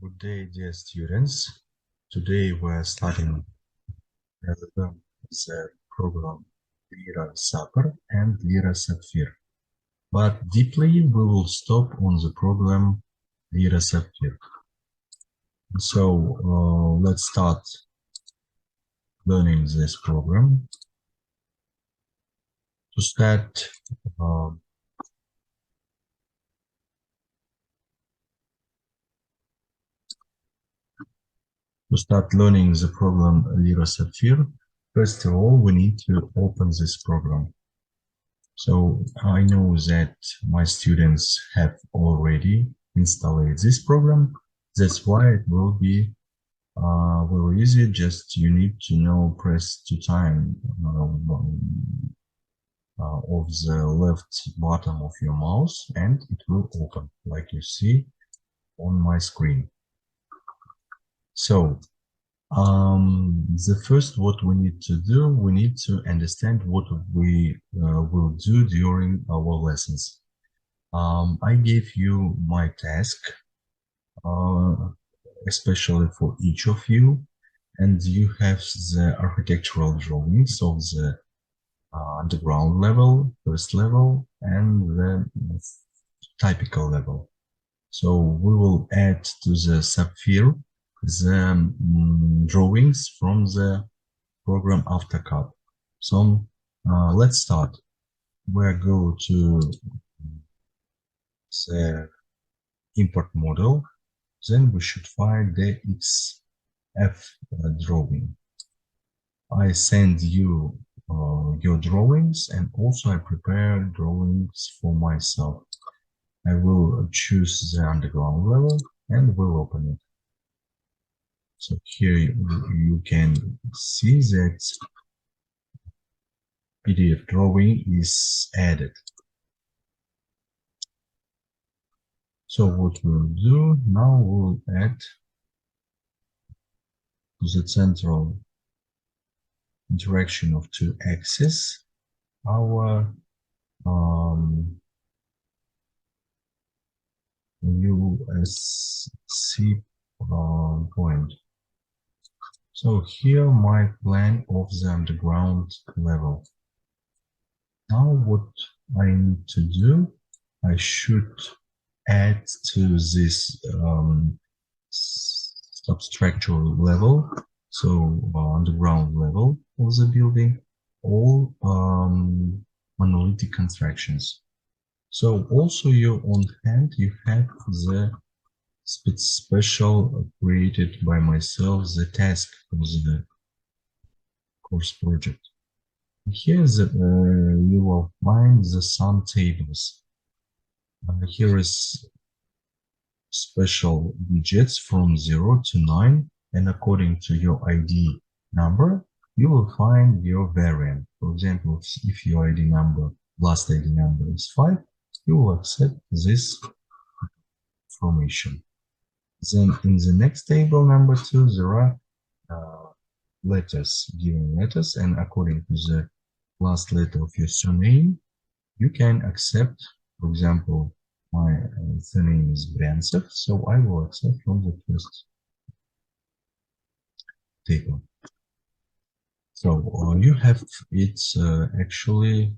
Good day, dear students. Today we're starting the program PC SAPFIR and PC SAPFIR. But deeply, we will stop on the program PC SAPFIR. So let's start learning this program. To start, learning the program PC SAPFIR, first of all, we need to open this program. So I know that my students have already installed this program. That's why it will be very easy. Just you need to know, press 2 times of the left bottom of your mouse and it will open like you see on my screen. So the first what we need to do, we need to understand what we will do during our lessons. I gave you my task, especially for each of you, and you have the architectural drawings of the underground level, first level, and the typical level. So we will add to the SAPFIR the drawings from the program AutoCAD. So let's start. We'll go to the import model. Then we should find the XF drawing. I send you your drawings, and also I prepare drawings for myself. I will choose the underground level and will open it. So here you can see that PDF drawing is added. So what we'll do now, we'll add to the central interaction of two axes our USC point. So here my plan of the underground level. Now what I need to do, I should add to this substructure level, so underground level of the building, all monolithic constructions. So also you on hand, you have the special created by myself, the task for the course project. Here you will find the sum tables. Here is special digits from 0 to 9, and according to your ID number, you will find your variant. For example, if your ID number, last ID number is 5, you will accept this information. Then in the next table, number 2, there are letters, given letters, and according to the last letter of your surname, you can accept, for example, my surname is Bryancev, so I will accept from the first table. So you have it actually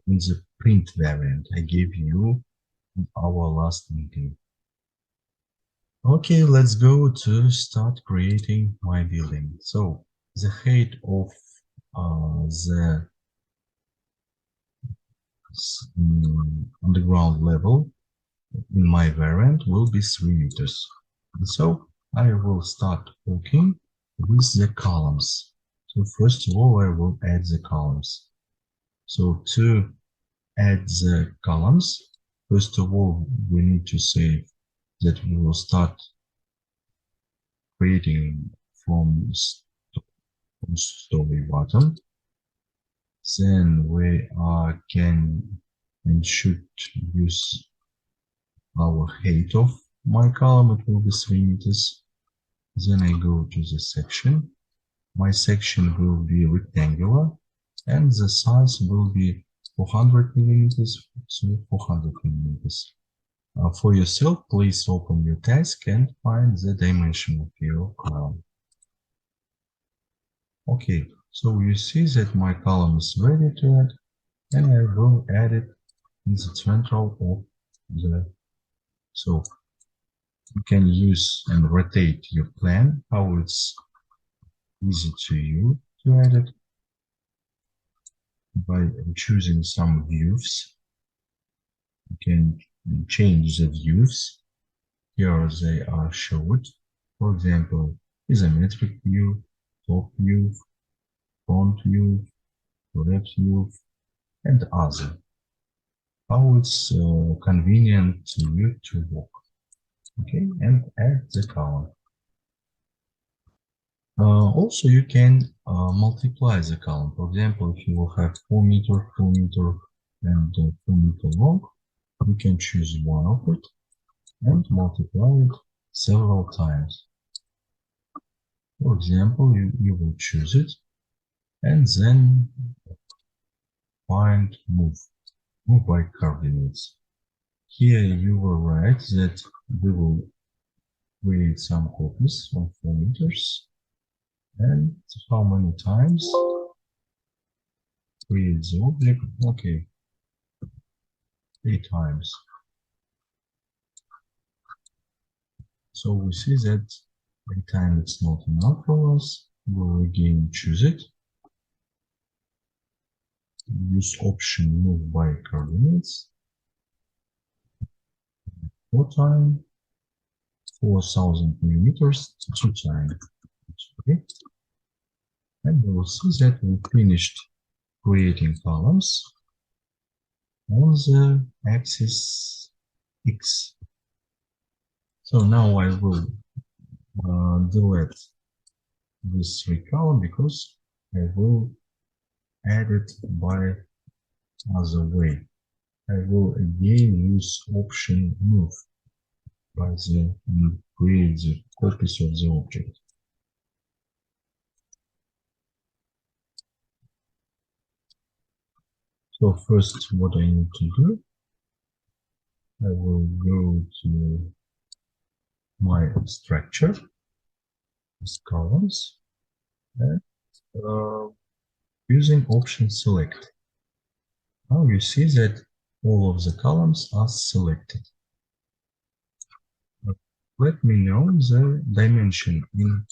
in the print variant I gave you in our last meeting. Okay, let's go to start creating my building. So the height of the underground level in my variant will be 3 meters. And so I will start working with the columns. So first of all, I will add the columns. So to add the columns, first of all, we need to say that we will start creating from story bottom. Then we can and should use our height of my column. It will be 3 meters. Then I go to the section. My section will be rectangular and the size will be 400 millimeters, so 400 millimeters. For yourself, please open your task and find the dimension of your column. Okay, so you see that my column is ready to add, and I will add it in the central of the. So you can use and rotate your plan, how it's easy to you to add it by choosing some views. You can change the views. Here they are showed. For example, isometric view, top view, front view, left view, and other. How it's convenient to you to work. Okay, and add the column. Also, you can multiply the column. For example, if you will have 4 meter, 2 meter, and 2 meter long, you can choose one of it and multiply it several times. For example, you will choose it and then find move by coordinates. Here you will write that we will create some copies of 4 meters and how many times create the object. Okay, 3 times. So we see that every time it's not enough for us, we'll again choose it. Use option move by coordinates. 4 times, 4,000 millimeters, 2 times. Okay. And we will see that we finished creating columns on the axis X. So now I will delete this 3 column because I will add it by other way. I will again use option move by the create the copies of the object. So first, what I need to do, I will go to my structure, these columns, and using option select. Now you see that all of the columns are selected. Let me know the dimension in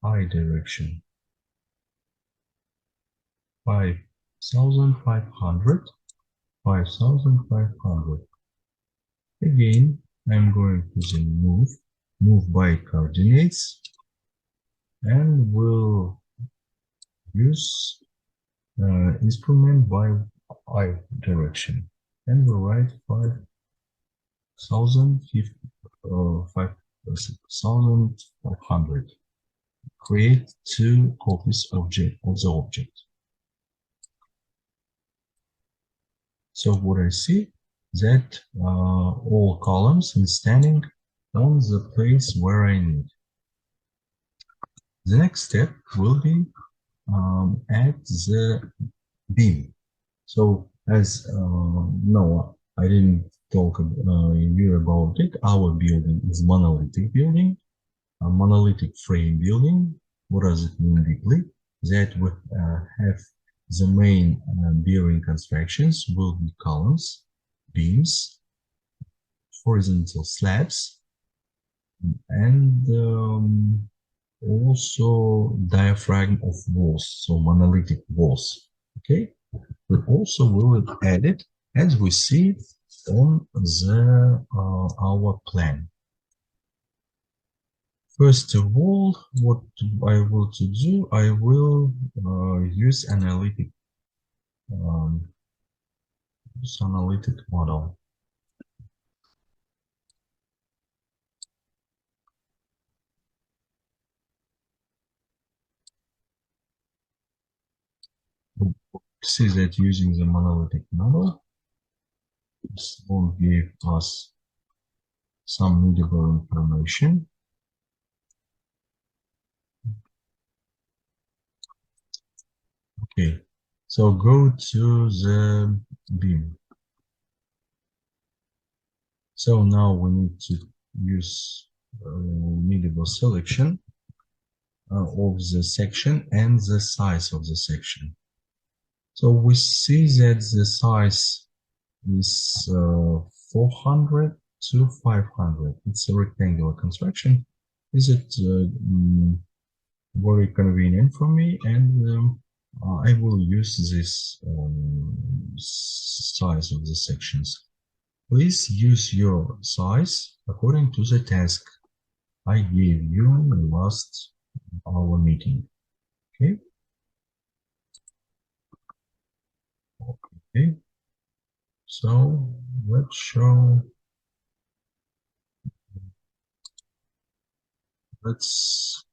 I direction. 5,500, 5,500. Again, I'm going to the move by coordinates, and will use instrument by I direction, and we'll write 5,500. Create 2 copies of the object. So what I see that all columns are standing on the place where I need. The next step will be add the beam. So as no, I didn't talk you about it. Our building is monolithic building, a monolithic frame building. What does it mean deeply? That we have the main bearing constructions will be columns, beams, horizontal slabs, and also diaphragm of walls, so monolithic walls. Okay, we also will add it as we see on the our plan. First of all, what I will to do, I will use analytic model. See that using the monolithic model, this will give us some readable information. Okay, so go to the beam. So now we need to use mutable selection of the section and the size of the section. So we see that the size is 400 to 500. It's a rectangular construction. Is it very convenient for me, and I will use this size of the sections. Please use your size according to the task I gave you in the last our meeting. Okay. Okay. So let's show. Let's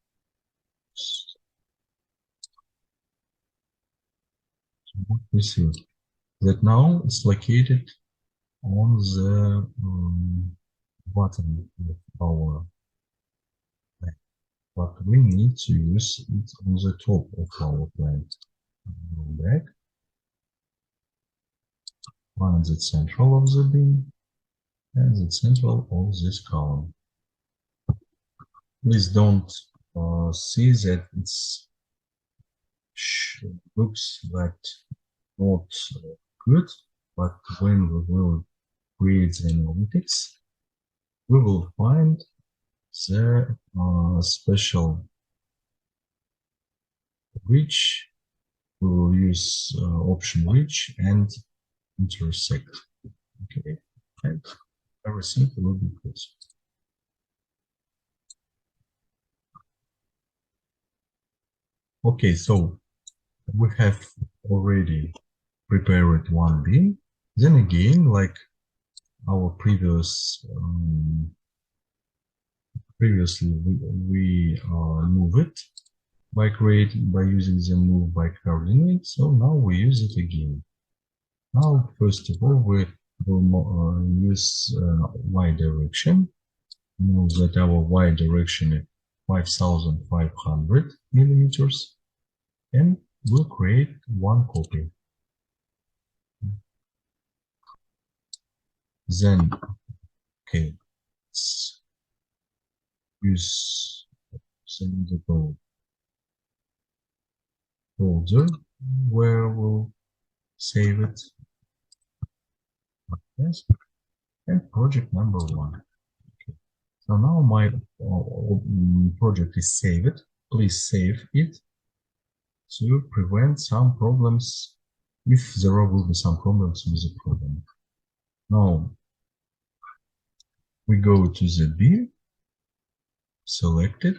what we see that now it's located on the bottom of our plant, but we need to use it on the top of our plant. Go back, find the central of the beam and the central of this column. Please don't see that it's looks like not good, but when we will create the analytics, we will find the special reach. We will use option reach and intersect. Okay, and everything will be good. Okay, so we have already prepared one beam. Then again, like our previously, we move it by using the move by coordinate. So now we use it again. Now, first of all, we will use y direction. Know that our y direction is 5,500 millimeters, and we'll create one copy. Then, okay, let's use the folder where we'll save it. Yes, and project number 1. Okay. So now my project is saved. Please save it to prevent some problems if there will be some problems with the program. Now we go to the beam, select it,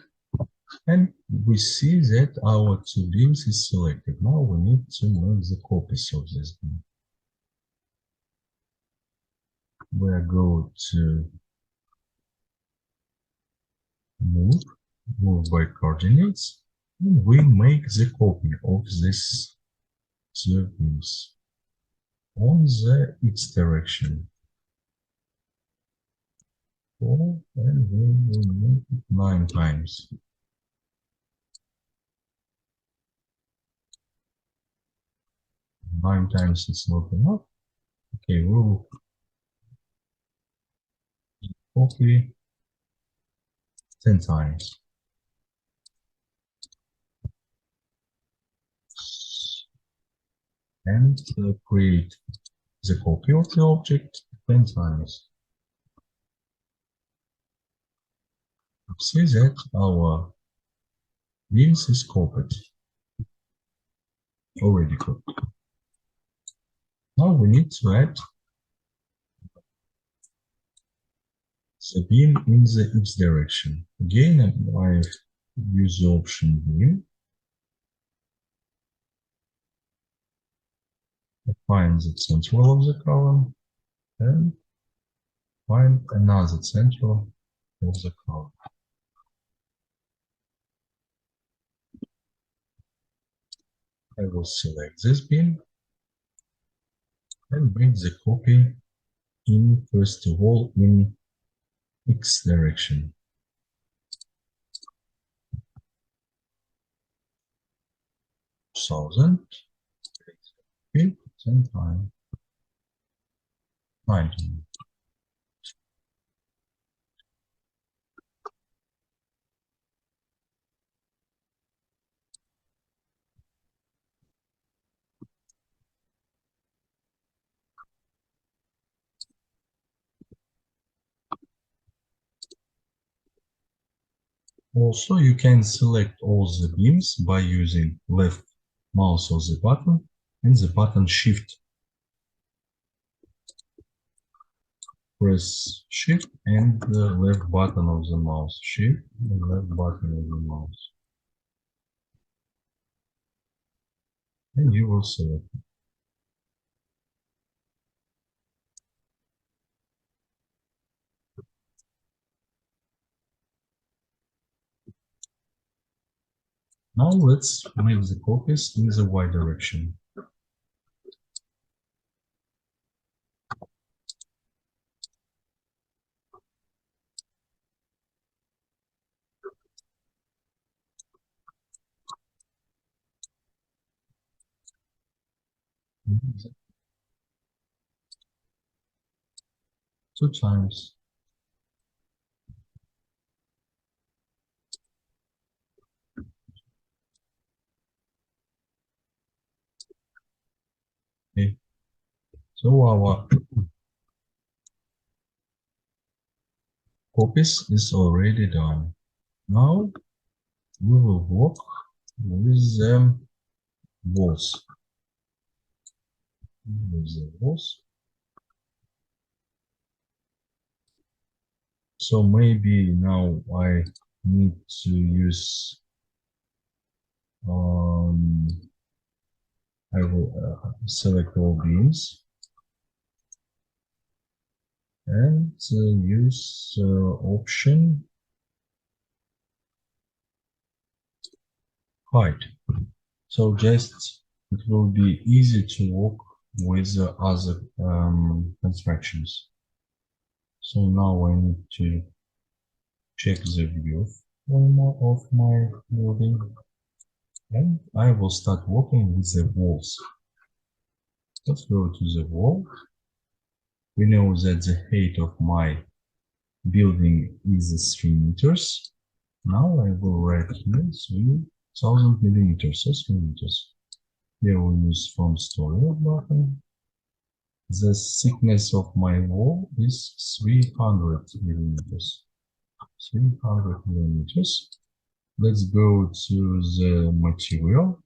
and we see that our two beams is selected. Now we need to make the copies of this beam. We go to move by coordinates, and we make the copy of this two beams on the x direction. And we will make it 9 times. 9 times is not enough. Okay, we'll copy 10 times. And create the copy of the object 10 times. See that our beams is copied, already copied. Now we need to add the beam in the x direction. Again, I use the option beam. I find the central of the column and find another central of the column. I will select this beam and make the copy in, first of all, in x direction. 1000, 10 times 19. Also, you can select all the beams by using left mouse of the button and the button Shift. Press Shift and the left button of the mouse. Shift and left button of the mouse. And you will select. Now let's make the copies in the Y direction. Two times. Okay. So our copies is already done. Now we will work with the walls. With the walls. So maybe now I need to use I will select all beams and use option height. So just it will be easy to work with other constructions. So now I need to check the view of my building and I will start working with the walls. Let's go to the wall. We know that the height of my building is 3 meters. Now I will write here 3000 millimeters, so 3 meters. Here we use from story button. The thickness of my wall is 300 millimeters. 300 millimeters. Let's go to the material.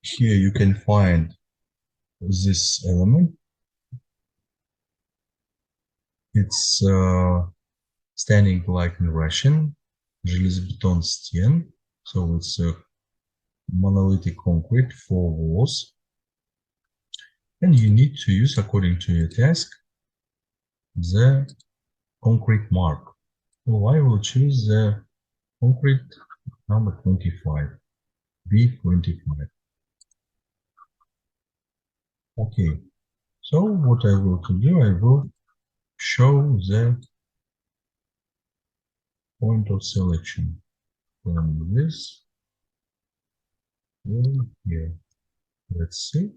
Here you can find this element. It's standing like in Russian, железобетон стен. So it's a monolithic concrete for walls. And you need to use, according to your task, the concrete mark. So I will choose the concrete number 25, B25. Okay, so what I will do, I will show the point of selection from this to here. Let's see.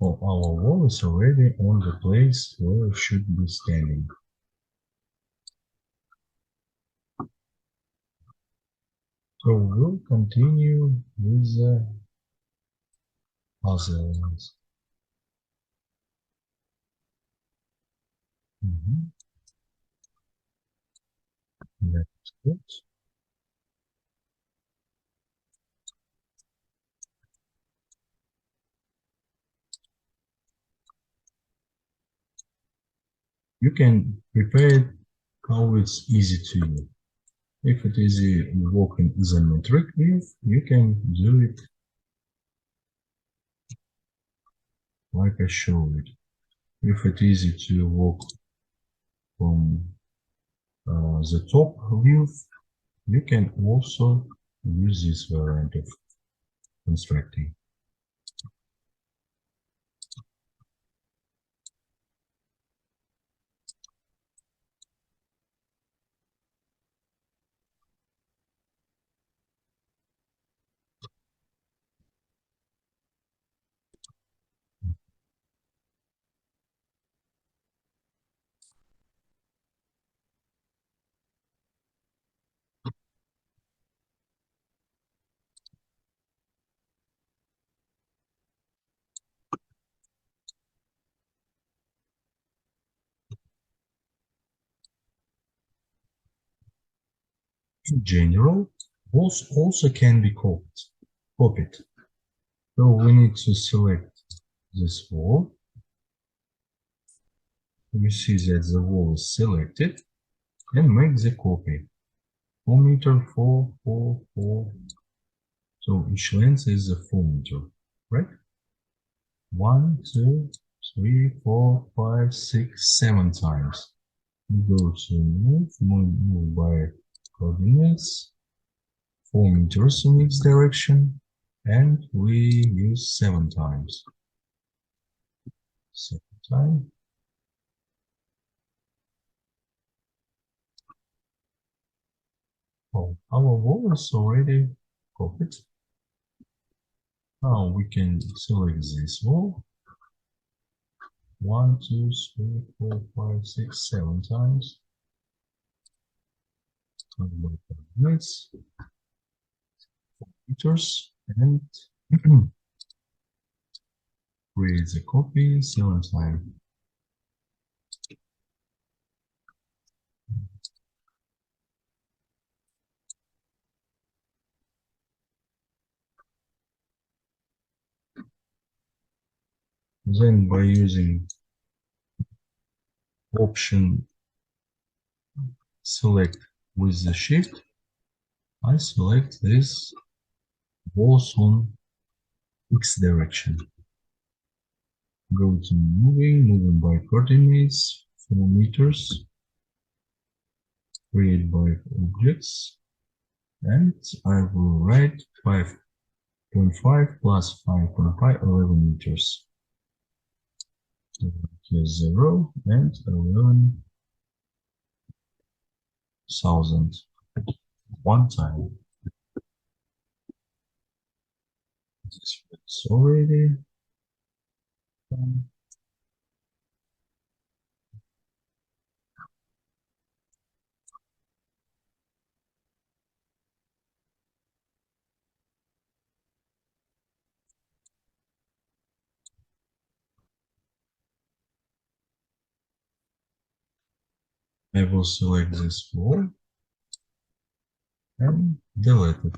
Oh, our wall is already on the place where it should be standing. So we'll continue with the other ones. That's good. You can prepare it how it's easy to you. If it is a work in isometric view, you can do it like I showed it. If it is easy to work from the top view, you can also use this variant of constructing. In general, walls also can be copied. So we need to select this wall. We see that the wall is selected and make the copy. 4 meter, 4, 4, 4. So each length is a 4 meter, right? 1, 2, 3, 4, 5, 6, 7 times. We go to move by coordinates, 4 meters in each direction, and we use 7 times. 7 times. Oh, our wall is already copied. Now we can select this wall 1, 2, 3, 4, 5, 6, 7 times. Coordinates, meters, and create the copy 7 times. Then by using option select with the shift, I select this walls on X direction. Go to moving by coordinates, 4 meters, create by objects, and I will write 5.5 plus 5.5, 11 meters. Here 0 and 11,000. One time. This is already done. I will select this wall and delete it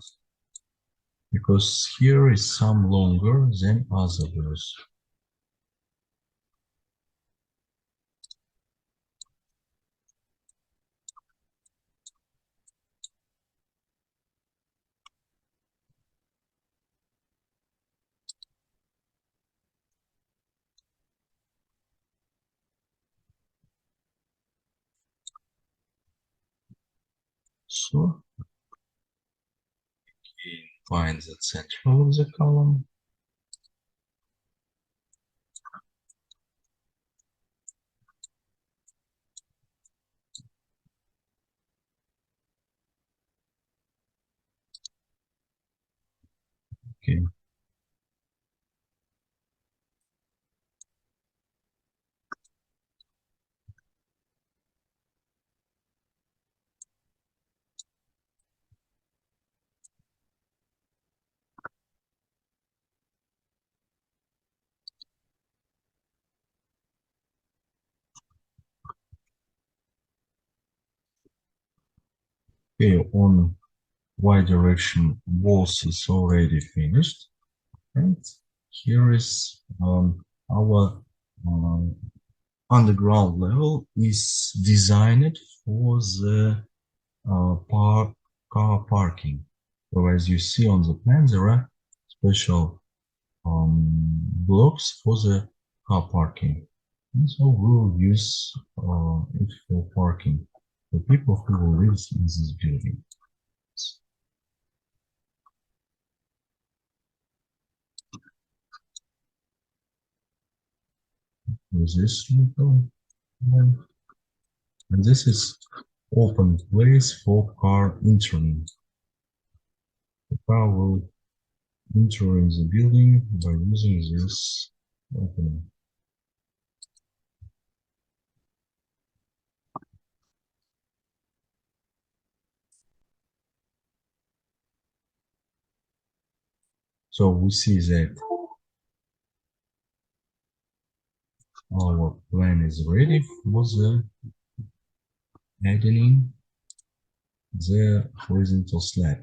because here is some longer than other others. So find the central of the column. Okay. Okay, on Y direction walls is already finished, and here is our underground level is designed for the car parking. So as you see on the plan, there are special blocks for the car parking. And so we will use it for parking for people who will live in this building. With this little one. And this is open place for car entering. The car will enter in the building by using this opening. So we see that our plan is ready for the adding the horizontal slab.